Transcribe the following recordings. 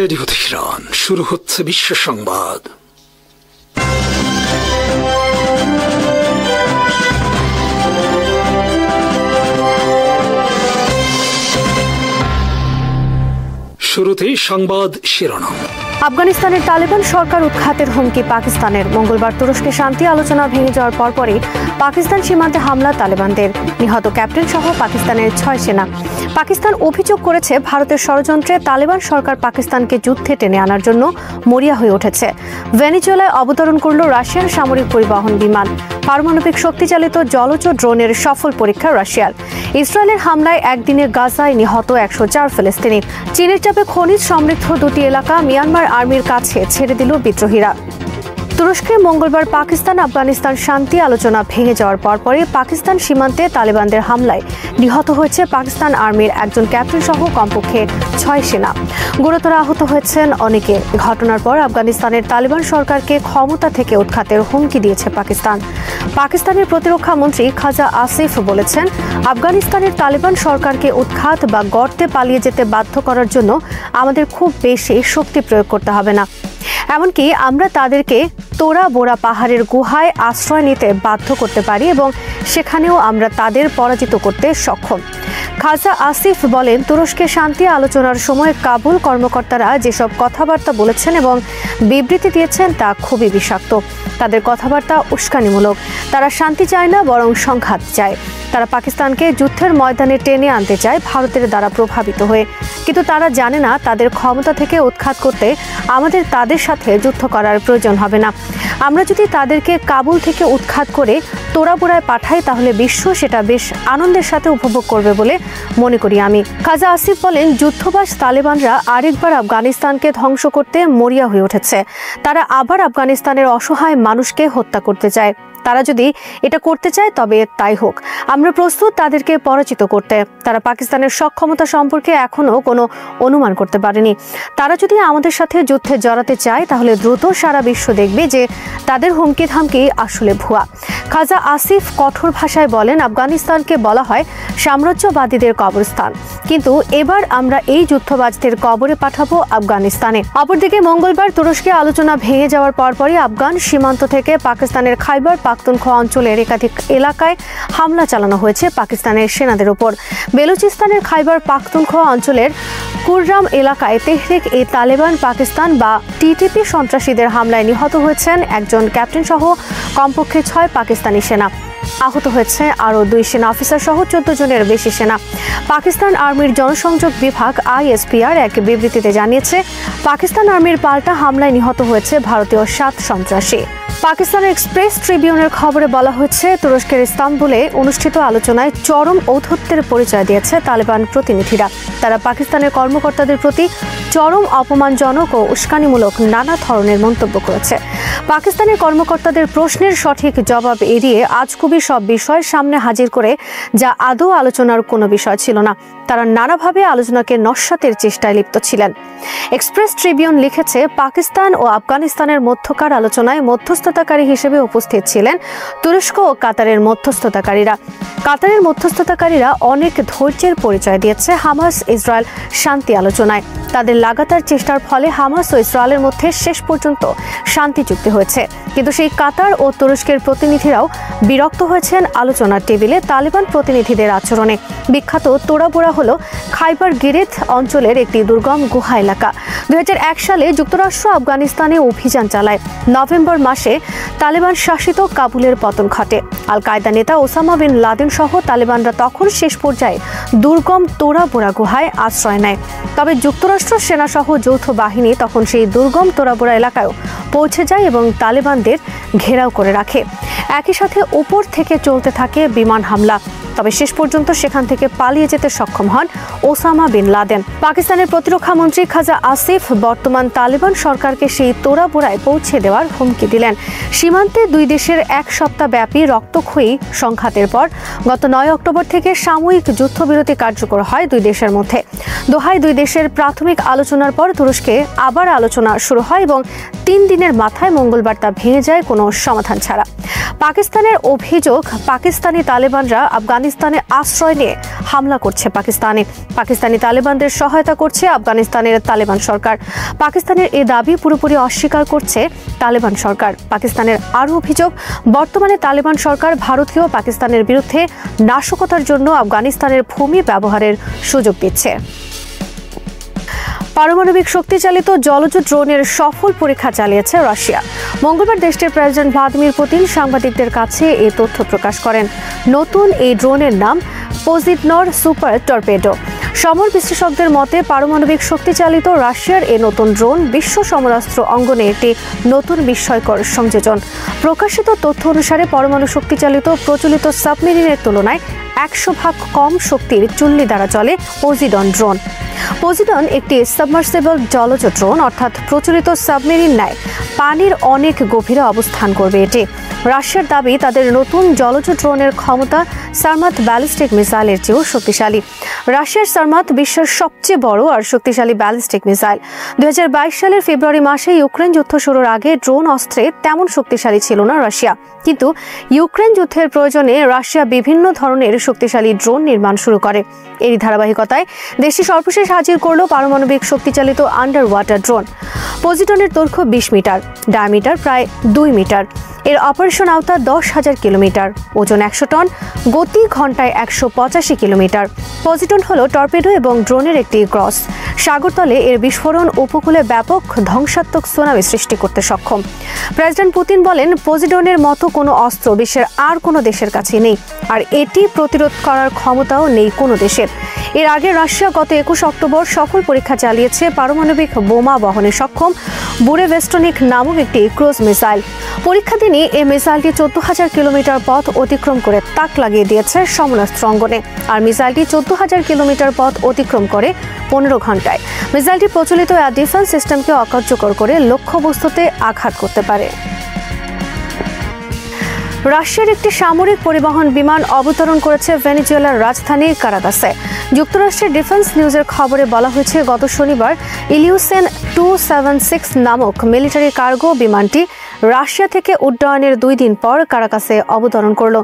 Radio Tehran, শুরু হচ্ছে বিশ্ব সংবাদ। শুরুতেই সংবাদ শিরোনাম। আফগানিস্তানের তালেবান সরকার উৎখাতের হুমকি পাকিস্তানের। মঙ্গলবার তুরস্কে শান্তি আলোচনা ভেঙে যাওয়ার পরপরই পাকিস্তান সীমান্তে হামলা তালেবানদের। নিহত ক্যাপ্টেন সহ পাকিস্তানের 6 সেনা। পাকিস্তান অভিযোগ করেছে ভারতের ষড়যন্ত্রে তালেবান সরকার পাকিস্তানকে যুদ্ধে টেনে আনার জন্য মরিয়া হয়ে উঠেছে। ভেনেজুয়েলায় অবতরণ করল রাশিয়ার সামরিক পরিবহন বিমান। পারমাণবিক শক্তিচালিত জলজ ড্রোনের সফল পরীক্ষা রাশিয়ার। ইসরায়েলের হামলায় একদিনে গাজায় নিহত 104 ফিলিস্তিনি। চীনের চাপে খনিজ সমৃদ্ধ দুটি এলাকা মিয়ানমার আর্মির কাছে ছেড়ে দিল বিদ্রোহীরা। তুরস্কে মঙ্গলবার পাকিস্তান আফগানিস্তান শান্তি আলোচনা ভেঙে যাওয়ার পরপরই পাকিস্তান সীমান্তে তালেবানদের হামলায় নিহত হয়েছে পাকিস্তান আর্মির একজন ক্যাপ্টেন সহ কমপক্ষে 6 সেনা। গুরুতর আহত হয়েছেন অনেকে। ঘটনার পর আফগানিস্তানের তালেবান সরকারকে ক্ষমতা থেকে উৎখাতের হুমকি দিয়েছে পাকিস্তান। পাকিস্তানের প্রতিরক্ষা মন্ত্রী খাজা আসিফ বলেছেন, আফগানিস্তানের তালেবান সরকারকে উৎখাত বা গর্তে পালিয়ে যেতে বাধ্য করার জন্য আমাদের খুব বেশি শক্তি প্রয়োগ করতে হবে না। এমনকি আমরা তাদেরকে তোরা বোরা পাহাড়ের গুহায় আশ্রয় নিতে বাধ্য করতে পারি এবং সেখানেও আমরা তাদের পরাজিত করতে সক্ষম। খাজা আসিফ বলেন, তুরস্কে শান্তি আলোচনার সময় কাবুল কর্মকর্তারা যেসব কথাবার্তা বলেছেন এবং বিবৃতি দিয়েছেন তা খুবই বিষাক্ত। তাদের কথাবার্তা উস্কানিমূলক। তারা শান্তি চায় না, বরং সংঘাত চায়। তারা পাকিস্তানকে যুদ্ধের ময়দানে টেনে আনতে চায় ভারতের দ্বারা প্রভাবিত হয়ে। কিন্তু তারা জানে না তাদের ক্ষমতা থেকে উৎখাত করতে আমাদের তাদের সাথে যুদ্ধ করার প্রয়োজন হবে না। আমরা যদি তাদেরকে কাবুল থেকে উৎখাত করে তোরাবোরায় পাঠাই তাহলে বিশ্ব সেটা বেশ আনন্দের সাথে উপভোগ করবে বলে মনে করি আমি। খাজা আসিফ বলেন, যুদ্ধবাজ তালেবানরা আরেকবার আফগানিস্তানকে ধ্বংস করতে মরিয়া হয়ে উঠেছে। তারা আবার আফগানিস্তানের অসহায় মানুষকে হত্যা করতে চায়। তারা যদি এটা করতে চায় তবে তাই হোক। আমরা প্রস্তুত তাদেরকে পরাজিত করতে। তারা পাকিস্তানের সক্ষমতা সম্পর্কে এখনো কোনো অনুমান করতে পারেনি। তারা যদি আমাদের সাথে যুদ্ধে জড়াতে চায় তাহলে দ্রুত সারা বিশ্ব দেখবে যে তাদের হুমকি ধামকি আসলে ভুয়া। খাজা আসিফ কঠোর ভাষায় বলেন, আফগানিস্তানকে বলা হয় সাম্রাজ্যবাদীদের কবরস্থান, কিন্তু এবার আমরা এই যুদ্ধবাজদের কবরে পাঠাবো আফগানিস্তানে। অপরদিকে মঙ্গলবার তুরস্কে আলোচনা ভেঙে যাওয়ার পরপরই আফগান সীমান্ত থেকে পাকিস্তানের খাইবার পাখতুনখোয়া অঞ্চলের একাধিক এলাকায় হামলা চালানো হয়েছে পাকিস্তানের সেনাদের উপর। বেলুচিস্তানের খাইবার পাখতুনখোয়া অঞ্চলের কুররাম এলাকায় তেহরিক-ই-তালেবান পাকিস্তান বা টিটিপি সন্ত্রাসীদের হামলায় নিহত হয়েছেন একজন ক্যাপ্টেন সহ কমপক্ষে 6 পাকিস্তানি সেনা। আহত হয়েছে আরও 2 সেনা অফিসার সহ 14 জনের বেশি সেনা। পাকিস্তান আর্মির জনসংযোগ বিভাগ ISPR এক বিবৃতিতে জানিয়েছে, পাকিস্তান আর্মির পাল্টা হামলায় নিহত হয়েছে ভারতীয় 7 সন্ত্রাসী। পাকিস্তানের এক্সপ্রেস ট্রিবিউনের খবরে বলা হয়েছে, তুরস্কের ইস্তাম্বুলে অনুষ্ঠিত আলোচনায় চরম ঔদ্ধত্যের পরিচয় দিয়েছে তালেবান প্রতিনিধিরা। তারা পাকিস্তানের কর্মকর্তাদের প্রতি চরম অপমানজনক ও উস্কানিমূলক নানা ধরনের মন্তব্য করেছে। পাকিস্তানের কর্মকর্তাদের প্রশ্নের সঠিক জবাব এড়িয়ে আজগুবি সব বিষয় সামনে হাজির করে, যা আদৌ আলোচনার কোনো বিষয় ছিল না। তারা নানাভাবে আলোচনাকে নস্যাতের চেষ্টায় লিপ্ত ছিলেন। এক্সপ্রেস ট্রিবিউন লিখেছে, পাকিস্তান ও আফগানিস্তানের মধ্যকার আলোচনায় মধ্যস্থতাকারী হিসেবে উপস্থিত ছিলেন তুরস্ক ও কাতারের মধ্যস্থতাকারীরা। কাতারের মধ্যস্থতাকারীরা অনেক ধৈর্যের পরিচয় দিয়েছে হামাস ইসরায়েল শান্তি আলোচনায়। তাদের লাগাতার চেষ্টার ফলে হামাস ও ইসরায়েলের মধ্যে শেষ পর্যন্ত শান্তি চুক্তি হয়েছে। কিন্তু সেই কাতার ও তুরস্কের প্রতিনিধিরাও বিরক্ত হয়েছেন আলোচনার টেবিলে তালেবান প্রতিনিধিদের আচরণে। বিখ্যাত তোরাবোরা হলো খাইবার গিরিথ অঞ্চলের একটি দুর্গম গুহা এলাকা। 2001 সালে যুক্তরাষ্ট্র আফগানিস্তানে অভিযান চালায়। নভেম্বর মাসে তালেবান শাসিত কাবুলের পতন ঘটে। আল কায়দা নেতা ওসামা বিন লাদেন সহ তালেবানরা তখন শেষ পর্যায়ে দুর্গম তোরাবোরা গুহায় আশ্রয় নেয়। তবে যুক্তরাষ্ট্র সেনা সহ যৌথ বাহিনী তখন সেই দুর্গম তোরাবোরা এলাকায়ও পৌঁছে যায় এবং তালেবানদের ঘেরাও করে রাখে। একই সাথে উপর থেকে চলতে থাকে বিমান হামলা। তবে শেষ পর্যন্ত সেখান থেকে পালিয়ে যেতে সক্ষম হন ওসামা বিন লাদেন। পাকিস্তানের প্রতিরক্ষা মন্ত্রী খাজা আসিফ বর্তমান তালেবান সরকারকে সেই তোরাবোরায় পৌঁছে দেওয়ার হুমকি দিলেন। সীমান্তে 2 দেশের 1 সপ্তাহ ব্যাপী রক্তক্ষয়ী সংঘাতের পর গত 9 অক্টোবর থেকে সাময়িক যুদ্ধবিরতি কার্যকর হয় 2 দেশের মধ্যে। দোহায় 2 দেশের প্রাথমিক আলোচনার পর তুরস্কে আবার আলোচনা শুরু হয় এবং 3 দিনের মাথায় মঙ্গলবার তা ভেঙে যায় কোনো সমাধান ছাড়া। পাকিস্তানের অভিযোগ, পাকিস্তানি তালেবানরা আফগানিস্তানে আশ্রয় নিয়ে হামলা করছে পাকিস্তানি তালেবানদের সহায়তা করছে আফগানিস্তানের তালেবান সরকার। পাকিস্তানের এই দাবি পুরোপুরি অস্বীকার করছে তালেবান সরকার। পাকিস্তানের আরও অভিযোগ, বর্তমানে তালেবান সরকার ভারতীয় পাকিস্তানের বিরুদ্ধে নাশকতার জন্য আফগানিস্তানের ভূমি ব্যবহারের সুযোগ দিচ্ছে। পারমাণবিক শক্তিচালিত জলজ ড্রোনের সফল পরীক্ষা চালিয়েছে রাশিয়া। মঙ্গলবার দেশটির প্রেসিডেন্ট ভ্লাদিমির পুতিন সাংবাদিকদের কাছে এই তথ্য প্রকাশ করেন। নতুন এই ড্রোনের নাম পজিডনর সুপার টর্পেডো। সমর বিশ্লেষকদের মতে পারমাণবিক শক্তিচালিত রাশিয়ার এই নতুন ড্রোন বিশ্ব সমরাস্ত্র অঙ্গনে একটি নতুন বিস্ময়কর সংযোজন। প্রকাশিত তথ্য অনুসারে পরমাণু শক্তিচালিত প্রচলিত সাবমেরিনের তুলনায় 100 ভাগ কম শক্তির চুল্লি দ্বারা চলে পজিডন ড্রোন। পজিডন একটি সাবমার্সিবল জলজ ড্রোন, অর্থাৎ প্রচলিত সাবমেরিন ন্যায় পানির অনেক গভীরে অবস্থান করবে এটি। রাশিয়ার দাবি, তাদের নতুন জলজ ড্রোনের ক্ষমতা সারমাত ব্যালিস্টিক মিসাইলের চেয়েও শক্তিশালী। রাশিয়ার সারমাত বিশ্বের সবচেয়ে বড় আর শক্তিশালী ব্যালিস্টিক মিসাইল। 2022 সালের ফেব্রুয়ারি মাসে ইউক্রেন যুদ্ধ শুরুর আগে ড্রোন অস্ত্রে তেমন শক্তিশালী ছিল না রাশিয়া, কিন্তু ইউক্রেন যুদ্ধের প্রয়োজনে রাশিয়া বিভিন্ন ধরনের শক্তিশালী ড্রোন নির্মাণ শুরু করে। এরই ধারাবাহিকতায় দেশটি সর্বশেষ হাজির করল পারমাণবিক শক্তিচালিত আন্ডার ওয়াটার ড্রোন। পজিডনের দৈর্ঘ্য 20 মিটার, ডায়ামিটার প্রায় 2 মিটার। এর অপারেশন আওতা 10,000 কিলোমিটার, ওজন 100 টন, গতি ঘন্টায় 185 কিলোমিটার। পজিডন হল টর্পেডো এবং ড্রোনের একটি ক্রস। সাগরতলে এর বিস্ফোরণ উপকূলে ব্যাপক ধ্বংসাত্মক সুনামি সৃষ্টি করতে সক্ষম। প্রেসিডেন্ট পুতিন বলেন, পজিডনের মতো কোনো অস্ত্র বিশ্বের আর কোনো দেশের কাছে নেই, আর এটি প্রতিরোধ করার ক্ষমতাও নেই কোনো দেশের। এর আগে রাশিয়া গত 21 অক্টোবর সফল পরীক্ষা চালিয়েছে পারমাণবিক বোমা বহনে সক্ষম বুরেভেস্টনিক নামক একটি ক্রুজ মিসাইল। পরীক্ষা দিনে এই মিসাইলটি 14,000 কিলোমিটার পথ অতিক্রম করে তাক লাগিয়ে দিয়েছে সমরাস্ত্র অঙ্গনে, আর মিসাইলটি 14,000 কিলোমিটার পথ অতিক্রম করে 15 ঘন্টায়। মিসাইলটি প্রচলিত এয়ার ডিফেন্স সিস্টেমকে অকার্যকর করে লক্ষ্যবস্তুতে আঘাত করতে পারে। রাশিয়ার একটি সামরিক পরিবহন বিমান অবতরণ করেছে ভেনেজুয়েলার রাজধানী কারাকাসে। যুক্তরাষ্ট্রের ডিফেন্স নিউজের খবরে বলা হয়েছে, গত শনিবার ইলিউসেন 276 নামক মিলিটারি কার্গো বিমানটি রাশিয়া থেকে উড্ডয়নের 2 দিন পর কারাকাসে অবতরণ করল।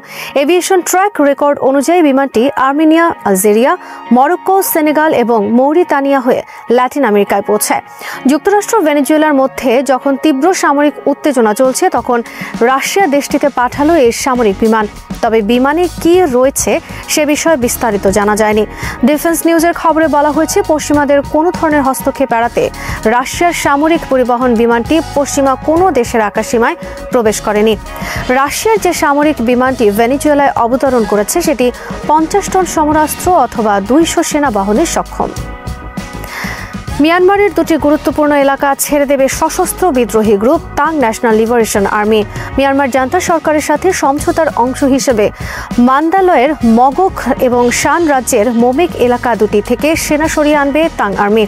এভিয়েশন ট্র্যাক রেকর্ড অনুযায়ী বিমানটি আর্মেনিয়া, আলজেরিয়া, মরক্কো, সেনেগাল এবং মৌরিতানিয়া হয়ে ল্যাটিন আমেরিকায় পৌঁছায়। যুক্তরাষ্ট্র ভেনেজুয়েলার মধ্যে যখন তীব্র সামরিক উত্তেজনা চলছে, তখন রাশিয়া দেশটিতে পাঠালো এই সামরিক বিমান। তবে বিমানে কি রয়েছে সে বিষয়ে বিস্তারিত জানা যায়নি। ডিফেন্স নিউজের খবরে বলা হয়েছে, পশ্চিমাদের কোনো ধরনের হস্তক্ষেপ এড়াতে রাশিয়ার সামরিক পরিবহন বিমানটি পশ্চিমা কোনো দেশের আকাশসীমায় প্রবেশ করেনি। রাশিয়ার যে সামরিক বিমানটি ভেনেজুয়েলায় অবতরণ করেছে সেটি 50 টন সমরাস্ত্র অথবা 200 সেনা বহনে সক্ষম। মিয়ানমারের 2টি গুরুত্বপূর্ণ এলাকা ছেড়ে দেবে সশস্ত্র বিদ্রোহী group Ta'ang national liberation army. Myanmar junta সরকারের সাথে সমঝোতার অংশ হিসেবে মান্দালয়ের মগক এবং শান রাজ্যের মোমেক এলাকা দুটি থেকে সেনা সরিয়ে আনবে তাং আর্মি।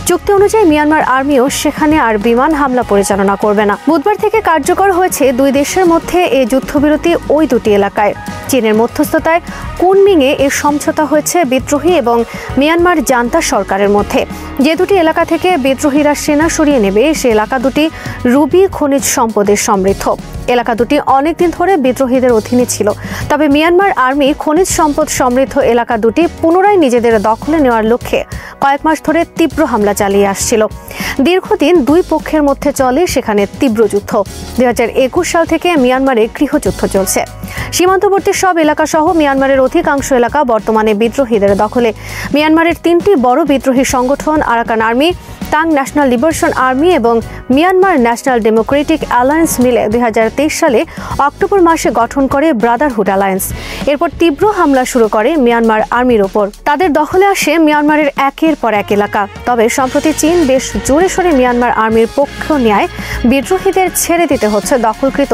চুক্তি অনুযায়ী মিয়ানমার আর্মিও সেখানে আর বিমান হামলা পরিচালনা করবে না। বুধবার থেকে কার্যকর হয়েছে 2 দেশের মধ্যে এই যুদ্ধবিরতি ওই 2টি এলাকায়। চীনের মধ্যস্থতায় কুনমিংয়ে এর সমঝোতা হয়েছে বিদ্রোহী এবং মিয়ানমার জান্তা সরকারের মধ্যে। যে 2টি এলাকা থেকে বিদ্রোহীরা সেনা সরিয়ে নেবে সে এলাকা দুটি রুবি খনিজ সম্পদে সমৃদ্ধ। এলাকা দুটি অনেকদিন ধরে বিদ্রোহীদের অধীনে ছিল, তবে মিয়ানমার আর্মি খনিজ সম্পদ সমৃদ্ধ এলাকা দুটি পুনরায় নিজেদের দখলে নেওয়ার লক্ষ্যে কয়েক মাস ধরে তীব্র হামলা চালিয়ে আসছিল। দীর্ঘদিন 2 পক্ষের মধ্যে চলে সেখানে তীব্র যুদ্ধ। 2021 সাল থেকে মিয়ানমারে গৃহযুদ্ধ চলছে। সীমান্তবর্তী সব এলাকা সহ মিয়ানমারের অধিকাংশ এলাকা বর্তমানে বিদ্রোহীদের দখলে। মিয়ানমারের 3টি বড় বিদ্রোহী সংগঠন Arakan army, Ta'ang national liberation army এবং মিয়ানমার ন্যাশনাল ডেমোক্রেটিক অ্যালায়েন্স মিলে 2023 সালে অক্টোবর মাসে গঠন করে ব্রাদারহুড অ্যালায়েন্স। এরপর তীব্র হামলা শুরু করে মিয়ানমার আর্মির ওপর। তাদের দখলে আসে মিয়ানমারের একের পর এক এলাকা। তবে সম্প্রতি চীন বেশ জোরে সোরে মিয়ানমার আর্মির পক্ষ নেয় বিদ্রোহীদের ছেড়ে দিতে হচ্ছে দখলকৃত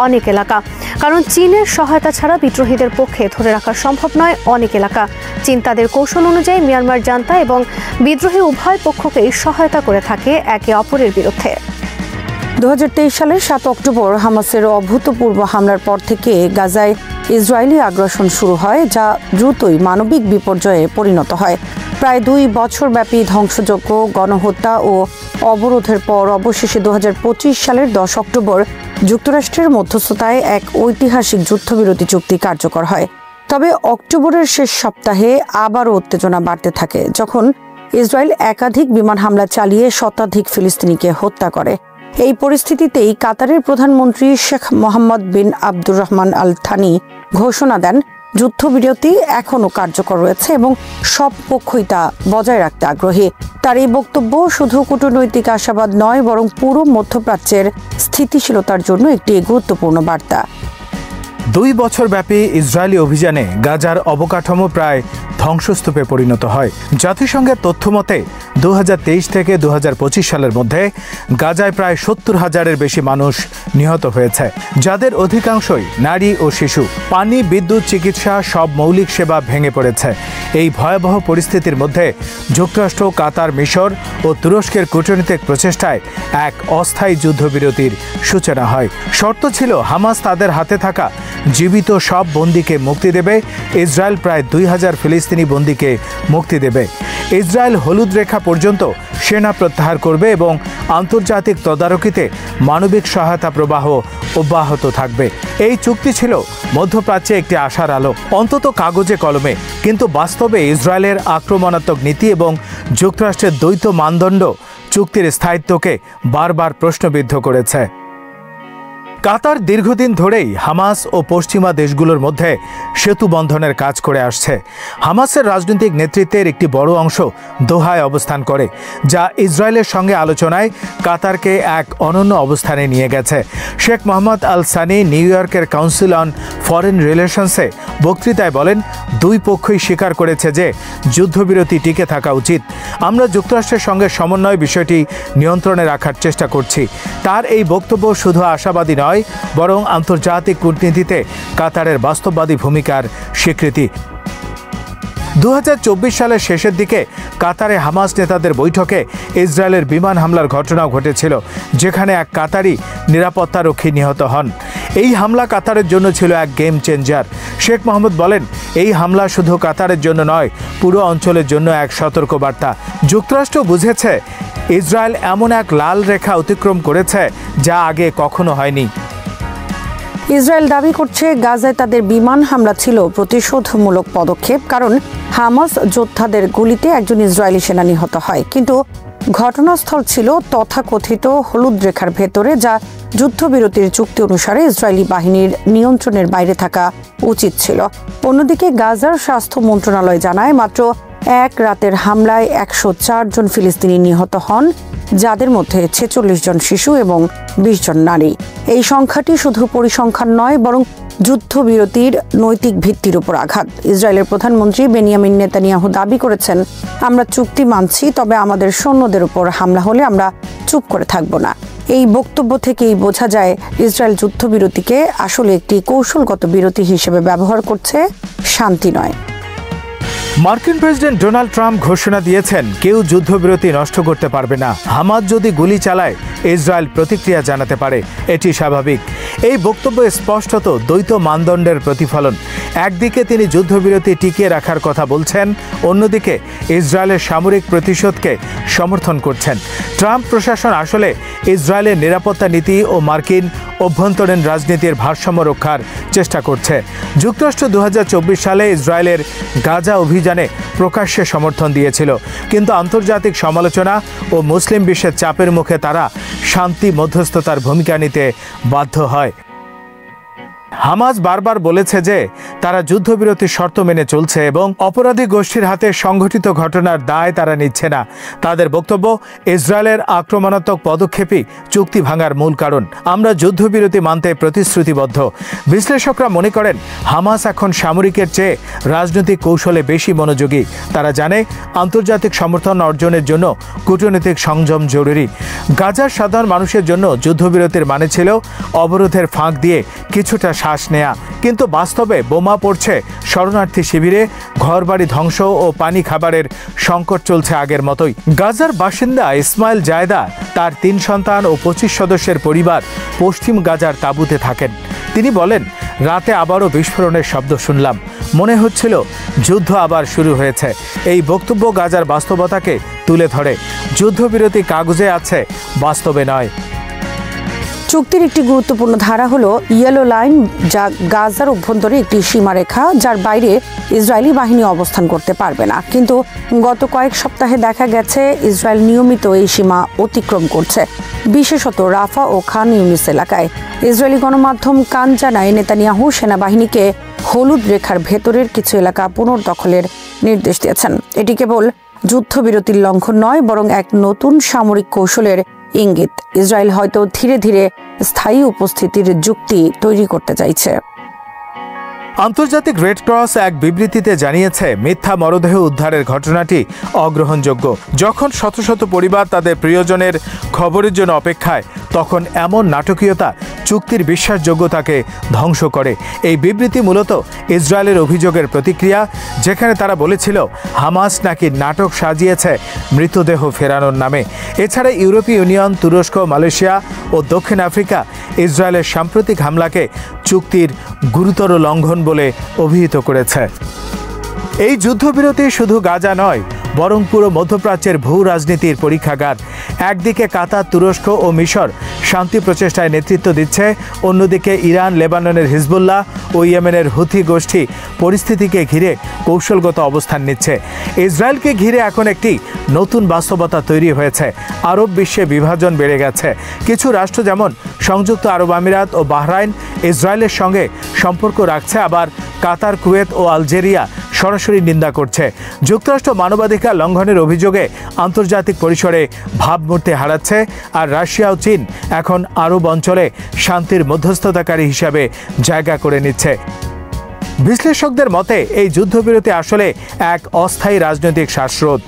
অনেক এলাকা, কারণ চীনের সহায়তা ছাড়া বিদ্রোহীদের পক্ষে ধরে রাখা সম্ভব নয় অনেক এলাকা। চীন তাদের কৌশল অনুযায়ী মিয়ানমার জান্তা এবং বিদ্রোহী উভয় পক্ষকেই সহায়তা করে থাকে একে অপরের বিরুদ্ধে। 2023 সালের 7 অক্টোবর হামাসের অভূতপূর্ব হামলার পর থেকে গাজায় ইসরায়েলি আগ্রাসন শুরু হয়, যা দ্রুতই মানবিক বিপর্যয়ে পরিণত হয়। প্রায় 2 বছরব্যাপী ধ্বংসযজ্ঞ, গণহত্যা ও অবরোধের পর অবশেষে 2025 সালের 10 অক্টোবর যুক্তরাষ্ট্রের মধ্যস্থতায় এক ঐতিহাসিক যুদ্ধবিরতি চুক্তি কার্যকর হয়। তবে অক্টোবরের শেষ সপ্তাহে আবারও উত্তেজনা বাড়তে থাকে যখন ইসরায়েল একাধিক বিমান হামলা চালিয়ে শতাধিক ফিলিস্তিনিকে হত্যা করে। এই পরিস্থিতিতেই কাতারের প্রধানমন্ত্রী শেখ মোহাম্মদ বিন আব্দুর রহমান আল থানি ঘোষণা দেন যুদ্ধবিরতি এখনও কার্যকর রয়েছে এবং সব পক্ষই তা বজায় রাখতে আগ্রহী। তার এই বক্তব্য শুধু কূটনৈতিক আশাবাদ নয়, বরং পুরো মধ্যপ্রাচ্যের স্থিতিশীলতার জন্য একটি গুরুত্বপূর্ণ বার্তা। 2 বছরব্যাপী ইসরায়েলি অভিযানে গাজার অবকাঠামো প্রায় ধ্বংসস্তূপে পরিণত হয়। জাতিসংঘের তথ্যমতে 2023 থেকে 2025 সালের মধ্যে গাজায় প্রায় 70,000-এর বেশি মানুষ নিহত হয়েছে, যাদের অধিকাংশই নারী ও শিশু। পানি, বিদ্যুৎ, চিকিৎসা সব মৌলিক সেবা ভেঙে পড়েছে। এই ভয়াবহ পরিস্থিতির মধ্যে যুক্তরাষ্ট্র, কাতার, মিশর ও তুরস্কের কূটনৈতিক প্রচেষ্টায় এক অস্থায়ী যুদ্ধবিরতির সূচনা হয়। শর্ত ছিল হামাস তাদের হাতে থাকা জীবিত সব বন্দীকে মুক্তি দেবে, ইসরায়েল প্রায় 2,000 ফিলিস্তিনি বন্দীকে মুক্তি দেবে। ইসরায়েল হলুদ রেখা পর্যন্ত সেনা প্রত্যাহার করবে এবং আন্তর্জাতিক তদারকিতে মানবিক সহায়তা প্রবাহ অব্যাহত থাকবে। এই চুক্তি ছিল মধ্যপ্রাচ্যে একটি আশার আলো, অন্তত কাগজে কলমে। কিন্তু বাস্তবে ইসরায়েলের আক্রমণাত্মক নীতি এবং যুক্তরাষ্ট্রের দ্বৈত মানদণ্ড চুক্তির স্থায়িত্বকে বারবার প্রশ্নবিদ্ধ করেছে। কাতার দীর্ঘদিন ধরেই হামাস ও পশ্চিমা দেশগুলোর মধ্যে সেতু বন্ধনের কাজ করে আসছে। হামাসের রাজনৈতিক নেতৃত্বের একটি বড় অংশ দোহায় অবস্থান করে, যা ইসরায়েলের সঙ্গে আলোচনায় কাতারকে এক অনন্য অবস্থানে নিয়ে গেছে। শেখ মোহাম্মদ আল সানি নিউ ইয়র্কের কাউন্সিল অন ফরেন রিলেশনসে বক্তৃতায় বলেন, 2 পক্ষই স্বীকার করেছে যে যুদ্ধবিরতি টিকে থাকা উচিত। আমরা যুক্তরাষ্ট্রের সঙ্গে সমন্বয় বিষয়টি নিয়ন্ত্রণে রাখার চেষ্টা করছি। তার এই বক্তব্য শুধু আশাবাদী নয়, বরং আন্তর্জাতিক কূটনীতিতে কাতারের বাস্তববাদী ভূমিকার স্বীকৃতি। 2024 সালের শেষের দিকে কাতারে হামাস নেতাদের বৈঠকে ইসরায়েলের বিমান হামলার ঘটনাও ঘটেছিল, যেখানে এক কাতারি নিরাপত্তারক্ষী নিহত হন। এই হামলা কাতারের জন্য ছিল এক গেম চেঞ্জার। শেখ মোহাম্মদ বলেন, এই হামলা শুধু কাতারের জন্য নয়, পুরো অঞ্চলের জন্য এক সতর্কবার্তা। যুক্তরাষ্ট্র বুঝেছে ইসরায়েল এমন এক লাল রেখা অতিক্রম করেছে যা আগে কখনো হয়নি। ইসরায়েল দাবি করছে গাজায় তাদের বিমান হামলা ছিল প্রতিশোধমূলক পদক্ষেপ, কারণ হামাস যোদ্ধাদের গুলিতে একজন ইসরায়েলি সেনা নিহত হয়। কিন্তু ঘটনাস্থল ছিল তথাকথিত হলুদ রেখার ভেতরে, যা যুদ্ধবিরতির চুক্তি অনুসারে ইসরায়েলি বাহিনীর নিয়ন্ত্রণের বাইরে থাকা উচিত ছিল। অন্যদিকে গাজার স্বাস্থ্য মন্ত্রণালয় জানায়, মাত্র এক রাতের হামলায় 104 জন ফিলিস্তিনি নিহত হন, যাদের মধ্যে 46 জন শিশু এবং 20 জন নারী। এই সংখ্যাটি শুধু পরিসংখ্যান নয়, বরং যুদ্ধবিরতির নৈতিক ভিত্তির উপর আঘাত। ইসরায়েলের প্রধানমন্ত্রী বেনিয়ামিন নেতানিয়াহু দাবি করেছেন, আমরা চুক্তি মানছি, তবে আমাদের সৈন্যদের উপর হামলা হলে আমরা চুপ করে থাকব না। এই বক্তব্য থেকেই বোঝা যায় ইসরায়েল যুদ্ধবিরতিকে আসলে একটি কৌশলগত বিরতি হিসেবে ব্যবহার করছে, শান্তি নয়। মার্কিন প্রেসিডেন্ট ডোনাল্ড ট্রাম্প ঘোষণা দিয়েছেন, কেউ যুদ্ধবিরতি নষ্ট করতে পারবে না। হামাস যদি গুলি চালায়, ইসরায়েল প্রতিক্রিয়া জানাতে পারে, এটি স্বাভাবিক। এই বক্তব্য স্পষ্টত দ্বৈত মানদণ্ডের প্রতিফলন। একদিকে তিনি যুদ্ধবিরতি টিকিয়ে রাখার কথা বলছেন, অন্যদিকে ইসরায়েলের সামরিক প্রতিশোধকে সমর্থন করছেন। ট্রাম্প প্রশাসন আসলে ইসরায়েলের নিরাপত্তা নীতি ও মার্কিন অভ্যন্তরীণ রাজনীতির ভারসাম্য রক্ষার চেষ্টা করছে। যুক্তরাষ্ট্র 2024 সালে ইসরায়েলের গাজা অভিযানে প্রকাশ্যে সমর্থন দিয়েছিল, কিন্তু আন্তর্জাতিক সমালোচনা ও মুসলিম বিশ্বের চাপের মুখে তারা শান্তি মধ্যস্থতার ভূমিকা নিতে বাধ্য হয়। হামাস বারবার বলেছে যে তারা যুদ্ধবিরতির শর্ত মেনে চলছে এবং অপরাধী গোষ্ঠীর হাতে সংঘটিত ঘটনার দায় তারা নিচ্ছে না। তাদের বক্তব্য, ইসরায়েলের আক্রমণাত্মক পদক্ষেপই চুক্তি ভাঙার মূল কারণ। আমরা যুদ্ধবিরতি মানতে প্রতিশ্রুতিবদ্ধ। বিশ্লেষকরা মনে করেন, হামাস এখন সামরিকের চেয়ে রাজনৈতিক কৌশলে বেশি মনোযোগী। তারা জানে আন্তর্জাতিক সমর্থন অর্জনের জন্য কূটনৈতিক সংযম জরুরি। গাজার সাধারণ মানুষের জন্য যুদ্ধবিরতির মানে ছিল অবরোধের ফাঁক দিয়ে কিছুটা শ্বাস নেয়া, কিন্তু বাস্তবে বোমা পড়ছে শরণার্থী শিবিরে, ঘরবাড়ি ধ্বংস ও পানি খাবারের সংকট চলছে আগের মতোই। গাজার বাসিন্দা ইসমাইল জায়দা তার 3 সন্তান ও 25 সদস্যের পরিবার পশ্চিম গাজার তাঁবুতে থাকেন। তিনি বলেন, রাতে আবারও বিস্ফোরণের শব্দ শুনলাম, মনে হচ্ছিল যুদ্ধ আবার শুরু হয়েছে। এই বক্তব্য গাজার বাস্তবতাকে তুলে ধরে। যুদ্ধবিরতি কাগজে আছে, বাস্তবে নয়। চুক্তির একটি গুরুত্বপূর্ণ ধারা হলো ইয়েলো লাইন, যা গাজার অভ্যন্তরে একটি সীমারেখা যার বাইরে ইসরায়েলি বাহিনী অবস্থান করতে পারবে না। কিন্তু গত কয়েক সপ্তাহে দেখা গেছে ইসরায়েল নিয়মিত এই সীমা অতিক্রম করছে, বিশেষত রাফা ও খান ইউনিস এলাকায়। ইসরায়েলি গণমাধ্যম কান জানায় নেতানিয়াহু সেনাবাহিনীকে হলুদ রেখার ভেতরের কিছু এলাকা পুনর্দখলের নির্দেশ দিয়েছেন। এটি কেবল যুদ্ধবিরতির লঙ্ঘন নয়, বরং এক নতুন সামরিক কৌশলের ইঙ্গিত। ইসরায়েল হয়তো ধীরে ধীরে স্থায়ী উপস্থিতির যুক্তি তৈরি করতে চাইছে। আন্তর্জাতিক রেড ক্রস এক বিবৃতিতে জানিয়েছে, মিথ্যা মরদেহ উদ্ধারের ঘটনাটি অগ্রহণযোগ্য। যখন শত শত পরিবার তাদের প্রিয়জনের খবরের জন্য অপেক্ষায়, তখন এমন নাটকীয়তা চুক্তির বিশ্বাসযোগ্যতাকে ধ্বংস করে। এই বিবৃতি মূলত ইসরায়েলের অভিযোগের প্রতিক্রিয়া, যেখানে তারা বলেছিল হামাস নাকি নাটক সাজিয়েছে মৃতদেহ ফেরানোর নামে। এছাড়া ইউরোপীয় ইউনিয়ন, তুরস্ক, মালয়েশিয়া ও দক্ষিণ আফ্রিকা ইসরায়েলের সাম্প্রতিক হামলাকে চুক্তির গুরুতর লঙ্ঘন বলে অভিহিত করেছে। এই যুদ্ধবিরতি শুধু গাজা নয়, বরং পুরো মধ্যপ্রাচ্যের ভূ রাজনীতির পরীক্ষাগার। একদিকে কাতার, তুরস্ক ও মিশর শান্তি প্রচেষ্টায় নেতৃত্ব দিচ্ছে, অন্যদিকে ইরান, লেবাননের হিজবুল্লাহ ও ইয়েমেনের হুথি গোষ্ঠী পরিস্থিতিকে ঘিরে কৌশলগত অবস্থান নিচ্ছে। ইসরায়েলকে ঘিরে এখন একটি নতুন বাস্তবতা তৈরি হয়েছে। আরব বিশ্বে বিভাজন বেড়ে গেছে। কিছু রাষ্ট্র যেমন সংযুক্ত আরব আমিরাত ও বাহরাইন ইসরায়েলের সঙ্গে সম্পর্ক রাখছে, আবার কাতার, কুয়েত ও আলজেরিয়া সরাসরি নিন্দা করছে। যুক্তরাষ্ট্র মানবাধিকার লঙ্ঘনের অভিযোগে আন্তর্জাতিক পরিসরে ভাবমূর্তি হারাচ্ছে, আর রাশিয়া ও চীন এখন আরব অঞ্চলে শান্তির মধ্যস্থতাকারী হিসাবে জায়গা করে নিচ্ছে। বিশ্লেষকদের মতে এই যুদ্ধবিরতি আসলে এক অস্থায়ী রাজনৈতিক শ্বাসরোধ।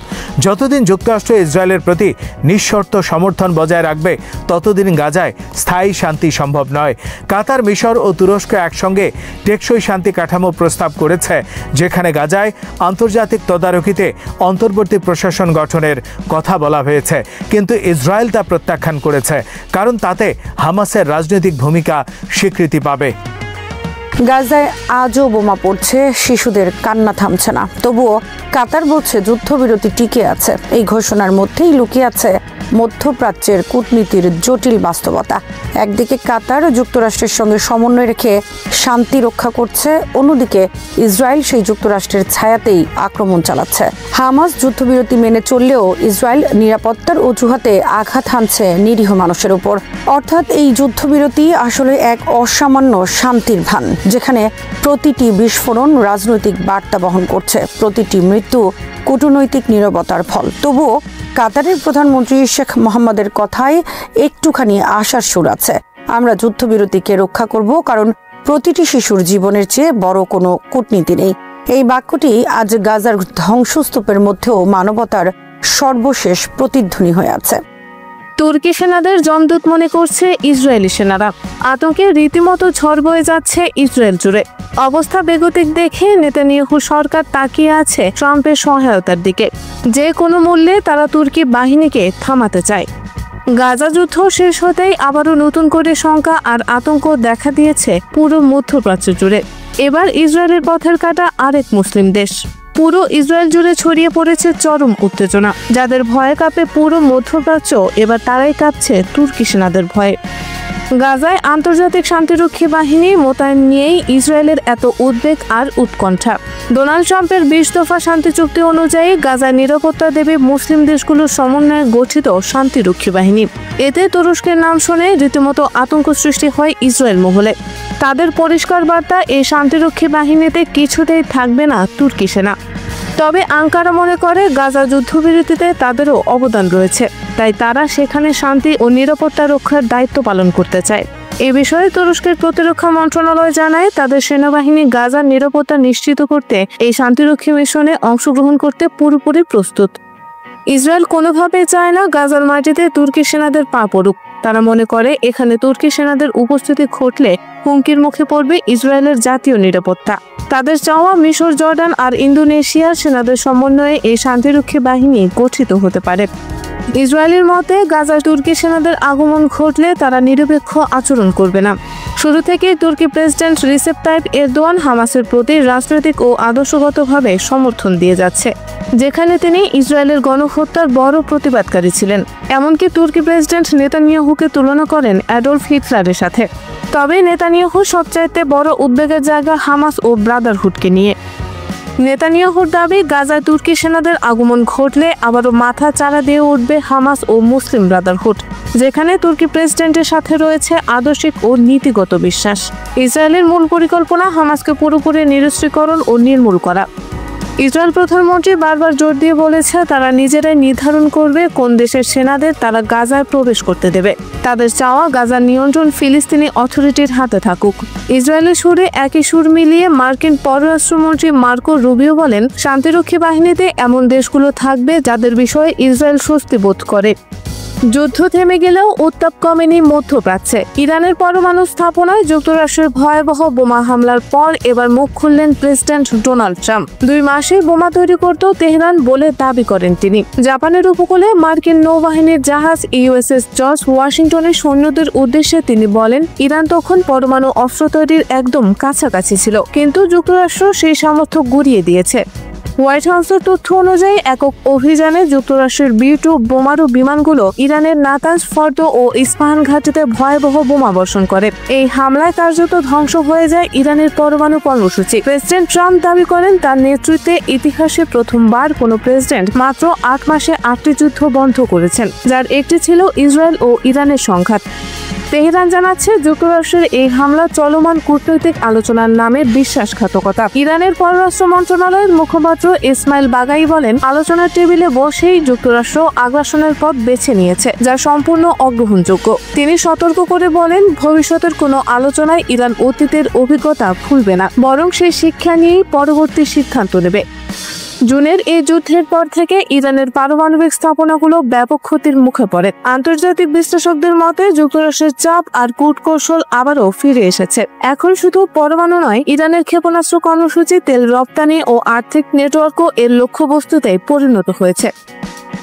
যতদিন যুক্তরাষ্ট্র ইসরায়েলের প্রতি নিঃশর্ত সমর্থন বজায় রাখবে, ততদিন গাজায় স্থায়ী শান্তি সম্ভব নয়। কাতার, মিশর ও তুরস্ক একসঙ্গে টেকসই শান্তি কাঠামো প্রস্তাব করেছে, যেখানে গাজায় আন্তর্জাতিক তদারকিতে অন্তর্বর্তী প্রশাসন গঠনের কথা বলা হয়েছে। কিন্তু ইসরায়েল তা প্রত্যাখ্যান করেছে, কারণ তাতে হামাসের রাজনৈতিক ভূমিকা স্বীকৃতি পাবে। গাজায় আজও বোমা পড়ছে, শিশুদের কান্না থামছে না। তবুও কাতার বলছে যুদ্ধবিরতি টিকে আছে। এই ঘোষণার মধ্যেই লুকিয়ে আছে মধ্যপ্রাচ্যের কূটনীতির জটিল বাস্তবতা। একদিকে কাতার যুক্তরাষ্ট্রের সঙ্গে সমন্বয় রেখে শান্তি রক্ষা করছে, অন্যদিকে ইসরায়েল সেই যুক্তরাষ্ট্রের ছায়াতেই আক্রমণ চালাচ্ছে। হামাস যুদ্ধবিরতি মেনে চললেও ইসরায়েল নিরাপত্তার অজুহাতে আঘাত হানছে নিরীহ মানুষের উপর। অর্থাৎ এই যুদ্ধবিরতি আসলে এক অসামান্য শান্তির ভান, যেখানে প্রতিটি বিস্ফোরণ রাজনৈতিক বার্তা বহন করছে, প্রতিটি মৃত্যু কূটনৈতিক নীরবতার ফল। তবুও কাতারের প্রধানমন্ত্রী শেখ মোহাম্মদের কথায় একটুখানি আশার সুর আছে। আমরা যুদ্ধবিরতিকে রক্ষা করব, কারণ প্রতিটি শিশুর জীবনের চেয়ে বড় কোনো কূটনীতি নেই। এই বাক্যটি আজ গাজার ধ্বংসস্তূপের মধ্যেও মানবতার সর্বশেষ প্রতিধ্বনি হয়ে আছে। তুর্কি সেনাদের জমদূত মনে করছে ইসরায়েলি সেনারা। আতঙ্কে রীতিমতো ঝড় বয়ে যাচ্ছে ইসরায়েল জুড়ে। অবস্থা বেগতিক দেখে নেতানিয়াহু সরকার তাকিয়ে আছে ট্রাম্পের সহায়তার দিকে। যে কোনো মূল্যে তারা তুর্কি বাহিনীকে থামাতে চায়। গাজা যুদ্ধ শেষ হতেই আবারও নতুন করে শঙ্কা আর আতঙ্ক দেখা দিয়েছে পুরো মধ্যপ্রাচ্য জুড়ে। এবার ইসরায়েলের পথের কাটা আরেক মুসলিম দেশ। পুরো ইসরায়েল জুড়ে ছড়িয়ে পড়েছে চরম উত্তেজনা। যাদের ভয়ে কাঁপে পুরো মধ্যপ্রাচ্য, এবার তারাই কাঁপছে তুর্কি সেনাদের ভয়ে। গাজায় আন্তর্জাতিক শান্তিরক্ষী বাহিনী মোতায়েন নিয়েই ইসরায়েলের এত উদ্বেগ আর উৎকণ্ঠা। ডোনাল্ড ট্রাম্পের 20 দফা শান্তি চুক্তি অনুযায়ী গাজায় নিরাপত্তা দেবে মুসলিম দেশগুলোর সমন্বয়ে গঠিত শান্তিরক্ষী বাহিনী। এতে তুরস্কের নাম শুনে রীতিমতো আতঙ্ক সৃষ্টি হয় ইসরায়েল মহলে। তাদের পরিষ্কার বার্তা, এই শান্তিরক্ষী বাহিনীতে কিছুতেই থাকবে না তুর্কি সেনা। তবে আঙ্কারা মনে করে গাজা যুদ্ধবিরতিতে তাদেরও অবদান রয়েছে, তাই তারা সেখানে শান্তি ও নিরাপত্তা রক্ষার দায়িত্ব পালন করতে চায়। এ বিষয়ে তুরস্কের প্রতিরক্ষা মন্ত্রণালয় জানায়, তাদের সেনাবাহিনী গাজার নিরাপত্তা নিশ্চিত করতে এই শান্তিরক্ষী মিশনে অংশগ্রহণ করতে পুরোপুরি প্রস্তুত। ইসরায়েল কোনোভাবেই চায় না গাজার মাটিতে তুর্কি সেনাদের পা পড়ুক। তারা মনে করে এখানে তুর্কি সেনাদের উপস্থিতি ঘটলে হুমকির মুখে পড়বে ইসরায়েলের জাতীয় নিরাপত্তা। তাদের চাওয়া মিশর, জর্ডান আর ইন্দোনেশিয়ার সেনাদের সমন্বয়ে এই শান্তিরক্ষী বাহিনী গঠিত হতে পারে। ইসরায়েলের মতে গাজায় তুর্কি সেনাদের আগমন ঘটলে তারা নিরপেক্ষ আচরণ করবে না। শুরু থেকে তুর্কি প্রেসিডেন্ট রিসেপ তাইপ এরদোয়ান হামাসের প্রতি রাজনৈতিক ও আদর্শগতভাবে সমর্থন দিয়ে যাচ্ছে, যেখানে তিনি ইসরায়েলের গণহত্যার বড় প্রতিবাদকারী ছিলেন। এমনকি তুর্কি প্রেসিডেন্ট নেতানিয়াহুকে তুলনা করেন অ্যাডলফ হিটলারের সাথে। তবে নেতানিয়াহু সবচাইতে বড় উদ্বেগের জায়গা হামাস ও ব্রাদারহুডকে নিয়ে। নেতানিয়াহুর দাবি, গাজায় তুর্কি সেনাদের আগমন ঘটলে আবারও মাথা চাড়া দিয়ে উঠবে হামাস ও মুসলিম ব্রাদারহুড, যেখানে তুর্কি প্রেসিডেন্টের সাথে রয়েছে আদর্শিক ও নীতিগত বিশ্বাস। ইসরায়েলের মূল পরিকল্পনা হামাসকে পুরোপুরি নিরস্ত্রীকরণ ও নির্মূল করা। ইসরায়েল প্রধানমন্ত্রী বারবার জোর দিয়ে বলেছে তারা নিজেরাই নির্ধারণ করবে কোন দেশের সেনাদের তারা গাজায় প্রবেশ করতে দেবে। তাদের চাওয়া গাজার নিয়ন্ত্রণ ফিলিস্তিনি অথরিটির হাতে থাকুক। ইসরায়েলের সুরে একই সুর মিলিয়ে মার্কিন পররাষ্ট্রমন্ত্রী মার্কো রুবিও বলেন, শান্তিরক্ষী বাহিনীতে এমন দেশগুলো থাকবে যাদের বিষয়ে ইসরায়েল স্বস্তি বোধ করে। যুদ্ধ থেমে গেলেও উত্তাপ কমেনি মধ্যপ্রাচ্যে। ইরানের পরমাণু স্থাপনায় যুক্তরাষ্ট্রের ভয়াবহ বোমা হামলার পর এবার মুখ খুললেন প্রেসিডেন্ট ডোনাল্ড ট্রাম্প। 2 মাসে বোমা তৈরি করত তেহরান বলে দাবি করেন তিনি। জাপানের উপকূলে মার্কিন নৌবাহিনীর জাহাজ ইউএসএস জর্জ ওয়াশিংটনের সৈন্যদের উদ্দেশ্যে তিনি বলেন, ইরান তখন পরমাণু অস্ত্র তৈরির একদম কাছাকাছি ছিল, কিন্তু যুক্তরাষ্ট্র সেই সামর্থ্য গুঁড়িয়ে দিয়েছে। হোয়াইট হাউসের তথ্য অনুযায়ী একক অভিযানে যুক্তরাষ্ট্রের B-2 বোমারু বিমানগুলো ইরানের নাতানজ, ফর্দো ও ইস্পাহান ঘাটিতে ভয়াবহ বোমা বর্ষণ করে। এই হামলায় কার্যত ধ্বংস হয়ে যায় ইরানের পরমাণু কর্মসূচি। প্রেসিডেন্ট ট্রাম্প দাবি করেন তার নেতৃত্বে ইতিহাসে প্রথমবার কোনো প্রেসিডেন্ট মাত্র 8 মাসে 8টি যুদ্ধ বন্ধ করেছেন, যার একটি ছিল ইসরায়েল ও ইরানের সংঘাত। তেহরান জানাচ্ছে যুক্তরাষ্ট্রের এই হামলা চলমান কূটনৈতিক আলোচনার নামে বিশ্বাসঘাতকতা। ইরানের পররাষ্ট্র মন্ত্রণালয়ের মুখপাত্র ইসমাইল বাগাই বলেন, আলোচনার টেবিলে বসেই যুক্তরাষ্ট্র আগ্রাসনের পথ বেছে নিয়েছে, যা সম্পূর্ণ অগ্রহণযোগ্য। তিনি সতর্ক করে বলেন, ভবিষ্যতের কোনো আলোচনায় ইরান অতীতের অভিজ্ঞতা ভুলবে না, বরং সেই শিক্ষা নিয়েই পরবর্তী সিদ্ধান্ত নেবে। জুনের এই যুদ্ধের পর থেকে ইরানের পারমাণবিক স্থাপনাগুলো ব্যাপক ক্ষতির মুখে পড়ে। আন্তর্জাতিক বিশ্লেষকদের মতে যুক্তরাষ্ট্রের চাপ আর কূটকৌশল আবারও ফিরে এসেছে। এখন শুধু পরমাণু নয়, ইরানের ক্ষেপণাস্ত্র কর্মসূচি, তেল রপ্তানি ও আর্থিক নেটওয়ার্কও এর লক্ষ্যবস্তুতে পরিণত হয়েছে।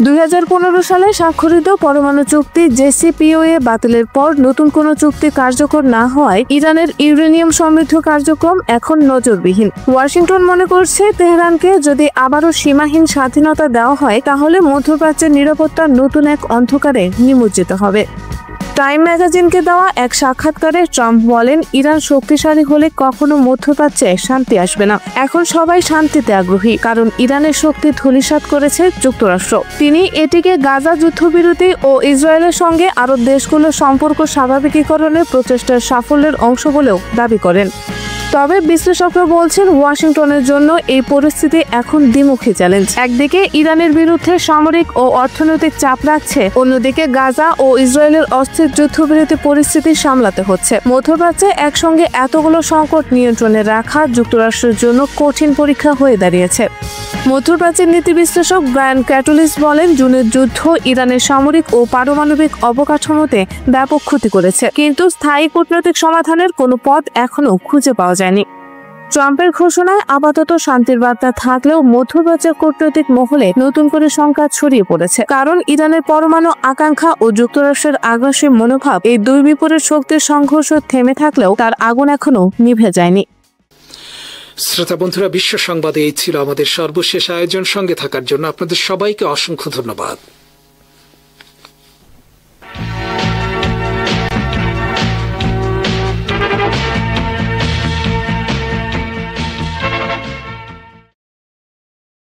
2015 সালে স্বাক্ষরিত পরমাণু চুক্তি JCPOA বাতিলের পর নতুন কোনো চুক্তি কার্যকর না হওয়ায় ইরানের ইউরেনিয়াম সমৃদ্ধ কার্যক্রম এখন নজরবিহীন। ওয়াশিংটন মনে করছে তেহরানকে যদি আবারও সীমাহীন স্বাধীনতা দেওয়া হয়, তাহলে মধ্যপ্রাচ্যের নিরাপত্তা নতুন এক অন্ধকারে নিমজ্জিত হবে। টাইম ম্যাগাজিনকে দেওয়া এক সাক্ষাৎকারে ট্রাম্প বলেন, ইরান শক্তিশালী হলে কখনো মধ্যপ্রাচ্যে শান্তি আসবে না। এখন সবাই শান্তিতে আগ্রহী, কারণ ইরানের শক্তি ধূলিসাৎ করেছে যুক্তরাষ্ট্র। তিনি এটিকে গাজা যুদ্ধবিরতি ও ইসরায়েলের সঙ্গে আরব দেশগুলোর সম্পর্ক স্বাভাবিকীকরণের প্রচেষ্টার সাফল্যের অংশ বলেও দাবি করেন। তবে বিশ্লেষকরা বলছেন, ওয়াশিংটনের জন্য এই পরিস্থিতি এখন দ্বিমুখী চ্যালেঞ্জ। একদিকে ইরানের বিরুদ্ধে সামরিক ও অর্থনৈতিক চাপ রাখছে, অন্যদিকে গাজা ও ইসরায়েলের অস্থির যুদ্ধবিরতি পরিস্থিতি সামলাতে হচ্ছে। মধ্যপ্রাচ্যে একসঙ্গে এতগুলো সংকট নিয়ন্ত্রণে রাখা যুক্তরাষ্ট্রের জন্য কঠিন পরীক্ষা হয়ে দাঁড়িয়েছে। মধ্যপ্রাচ্যের নীতি বিশ্লেষক ব্রায়ান ক্যাটুলিস বলেন, জুনের যুদ্ধ ইরানের সামরিক ও পারমাণবিক অবকাঠামোতে ব্যাপক ক্ষতি করেছে, কিন্তু স্থায়ী কূটনৈতিক সমাধানের কোনো পথ এখনো খুঁজে পাওয়া যায়নি। ট্রাম্পের ঘোষণায় আপাতত শান্তির বার্তা থাকলেও মধ্যপ্রাচ্যের কূটনৈতিক মহলে নতুন করে শঙ্কা ছড়িয়ে পড়েছে, কারণ ইরানের পরমাণু আকাঙ্ক্ষা ও যুক্তরাষ্ট্রের আগ্রাসী মনোভাব, এই দুই বিপরীত শক্তির সংঘর্ষ থেমে থাকলেও তার আগুন এখনো নিভে যায়নি। শ্রোতা বন্ধুরা, বিশ্ব সংবাদে এই ছিল আমাদের সর্বশেষ আয়োজন। সঙ্গে থাকার জন্য আপনাদের সবাইকে অসংখ্য ধন্যবাদ।